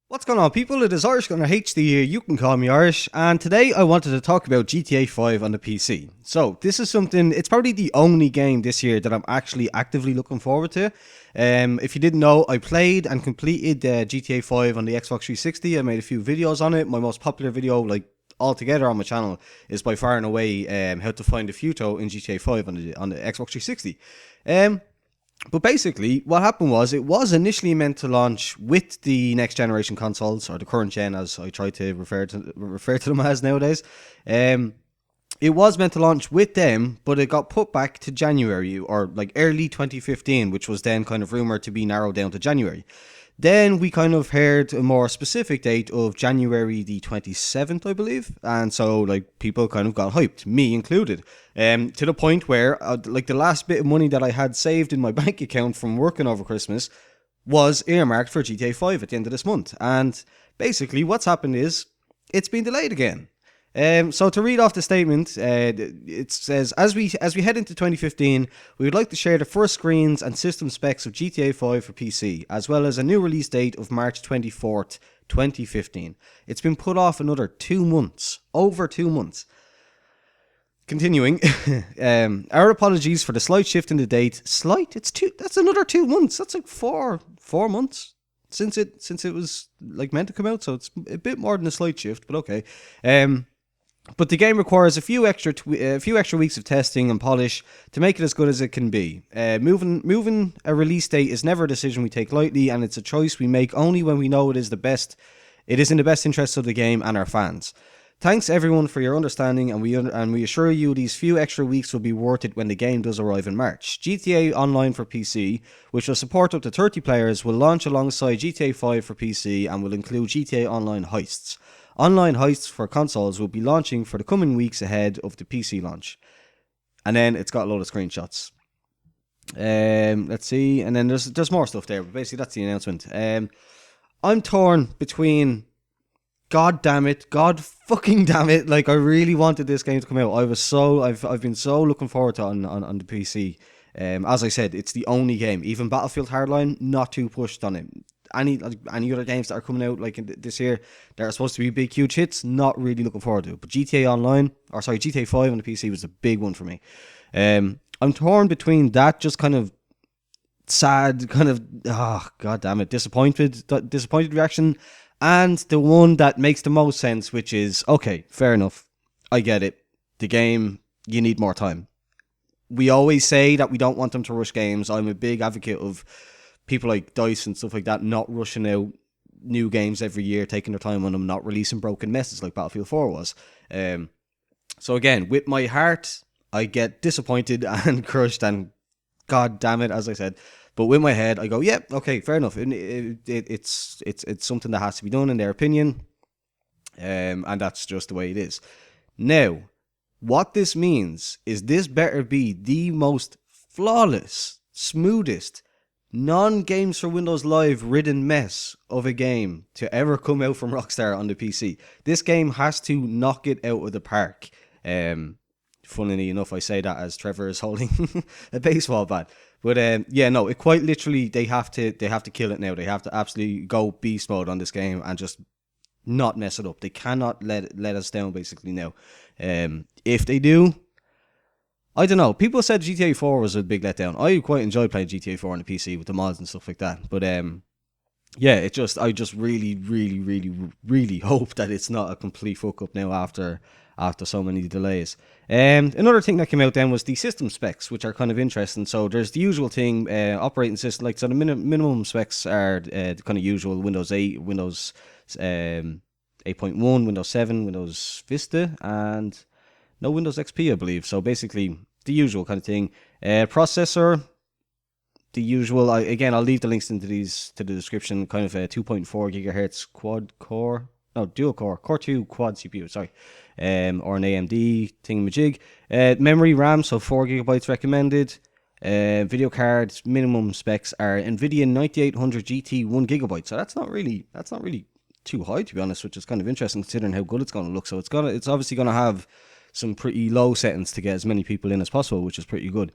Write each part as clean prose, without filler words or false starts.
What's going on, people? It is Irish Gunner HD here. You can call me Irish, and today I wanted to talk about GTA 5 on the PC. So, this is something, it's probably the only game this year that I'm actually actively looking forward to. If you didn't know, I played and completed GTA 5 on the Xbox 360. I made a few videos on it. My most popular video, altogether on my channel, is by far and away how to find a Futo in GTA 5 on the Xbox 360. But basically, what happened was it was initially meant to launch with the next generation consoles, or the current gen, as I try to refer to them as nowadays. It was meant to launch with them, but it got put back to January, or like early 2015, which was then kind of rumored to be narrowed down to January. Then we kind of heard a more specific date of January the 27th, I believe. And so, people kind of got hyped, me included. To the point where, the last bit of money that I had saved in my bank account from working over Christmas was earmarked for GTA 5 at the end of this month. And basically, what's happened is, it's been delayed again. So to read off the statement, it says, as we head into 2015, we would like to share the first screens and system specs of GTA 5 for PC, as well as a new release date of March 24th, 2015. It's been put off another 2 months, over 2 months. Continuing, our apologies for the slight shift in the date. Slight? That's another 2 months. That's like four months since it was meant to come out. So it's a bit more than a slight shift, but okay. But the game requires a few extra weeks of testing and polish to make it as good as it can be. Moving a release date is never a decision we take lightly, and it's a choice we make only when we know it is in the best interests of the game and our fans. Thanks everyone for your understanding, and we assure you these few extra weeks will be worth it when the game does arrive in March. GTA Online for PC, which will support up to 30 players, will launch alongside GTA 5 for PC and will include GTA Online heists. Online heists for consoles will be launching for the coming weeks ahead of the PC launch. And then it's got a load of screenshots. Let's see. And then there's more stuff there, but basically that's the announcement. I'm torn between God damn it, God fucking damn it. I really wanted this game to come out. I've been so looking forward to it on the PC. As I said, it's the only game. Even Battlefield Hardline, not too pushed on it. Any other games that are coming out this year that are supposed to be big, huge hits, not really looking forward to it. But GTA 5 on the PC was a big one for me. I'm torn between that just kind of sad, god damn it, disappointed reaction, and the one that makes the most sense, which is, okay, fair enough, I get it. The game, you need more time. We always say that we don't want them to rush games. I'm a big advocate of people like DICE and stuff like that not rushing out new games every year, taking their time on them, not releasing broken messes like Battlefield 4 was. So again, with my heart, I get disappointed and crushed, and god damn it, as I said. But with my head, I go, yeah, okay, fair enough. It's something that has to be done in their opinion, and that's just the way it is. Now, what this means is this better be the most flawless, smoothest, non-games for Windows Live ridden mess of a game to ever come out from Rockstar on the PC. This game has to knock it out of the park. Funnily enough, I say that as Trevor is holding a baseball bat. But it quite literally, they have to kill it now. They have to absolutely go beast mode on this game and just not mess it up. They cannot let us down basically now. If they do, I don't know. People said GTA 4 was a big letdown. I quite enjoyed playing GTA 4 on the PC with the mods and stuff like that. But I just really, really, really, really hope that it's not a complete fuck up now after so many delays. Another thing that came out then was the system specs, which are kind of interesting. So there's the usual thing, operating system, so the minimum specs are the kind of usual: Windows 8, Windows 8.1, Windows 7, Windows Vista, and no Windows XP, I believe. So basically the usual kind of thing. Processor, the usual. I'll leave the links to the description. Kind of a 2.4 gigahertz dual core, Core 2 quad CPU, sorry, or an AMD thingamajig. Memory RAM, so 4 gigabytes recommended. Video cards minimum specs are NVIDIA 9800 GT 1 gigabyte. So that's not really too high, to be honest, which is kind of interesting considering how good it's going to look. So it's obviously going to have some pretty low settings to get as many people in as possible, which is pretty good.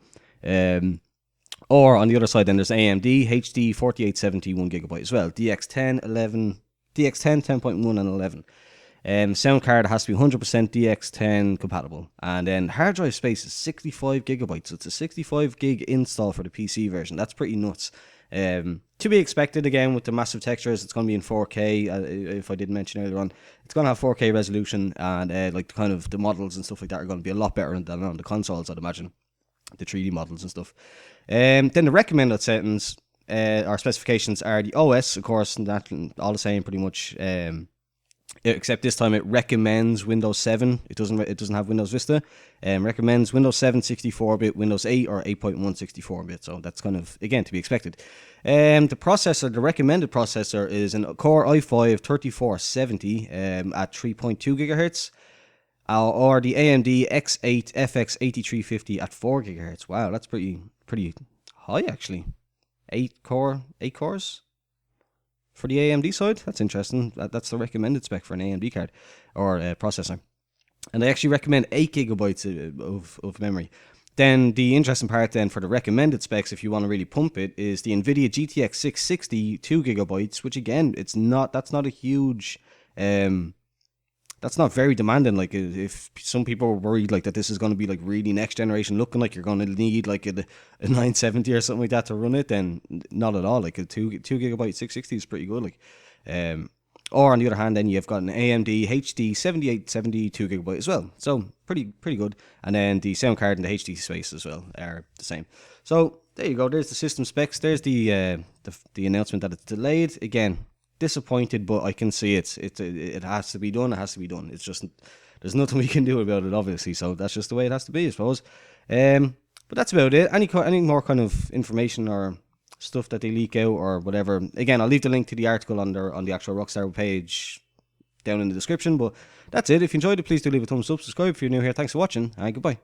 Or on the other side, then there's AMD HD 4870 1 gigabyte as well. DX10 11 DX10, 10.1 and 11. Sound card has to be 100% DX10 compatible, and then hard drive space is 65 gigabytes. So it's a 65 gig install for the PC version. That's pretty nuts. To be expected again with the massive textures. It's going to be in 4K. If I didn't mention earlier on, it's going to have 4K resolution, and like kind of the models and stuff like that are going to be a lot better than on the consoles, I'd imagine. The 3D models and stuff. Then the recommended settings or specifications are the OS, of course, and that all the same pretty much. Except this time it recommends Windows 7. It doesn't have Windows Vista. Recommends Windows 7 64-bit, Windows 8 or 8.1 64-bit. So that's kind of, again, to be expected. The processor, the recommended processor is a Core i5 3470 at 3.2 gigahertz. Or the AMD X8 FX 8350 at 4 gigahertz. Wow, that's pretty high actually. 8 cores for the AMD side. That's interesting. That's the recommended spec for an AMD card or processor. And they actually recommend 8 gigabytes of memory. Then the interesting part then for the recommended specs, if you want to really pump it, is the NVIDIA GTX 660 2 gigabytes, which again, that's not a huge that's not very demanding. Like, if some people are worried like that this is going to be like really next generation looking, like you're going to need like a 970 or something like that to run it, then not at all. Like a 2 gigabyte 660 is pretty good. Like, or on the other hand, then you've got an AMD HD 7870 2 gigabyte as well. So pretty good. And then the sound card and the HD space as well are the same. So there you go. There's the system specs. There's the announcement that it's delayed again. Disappointed, but I can see it has to be done. It has to be done. It's just, there's nothing we can do about it, obviously. So that's just the way it has to be, I suppose. But that's about it. Any more kind of information or stuff that they leak out or whatever, again, I'll leave the link to the article on the actual Rockstar page down in the description. But that's it. If you enjoyed it, please do leave a thumbs up, subscribe if you're new here. Thanks for watching, and goodbye.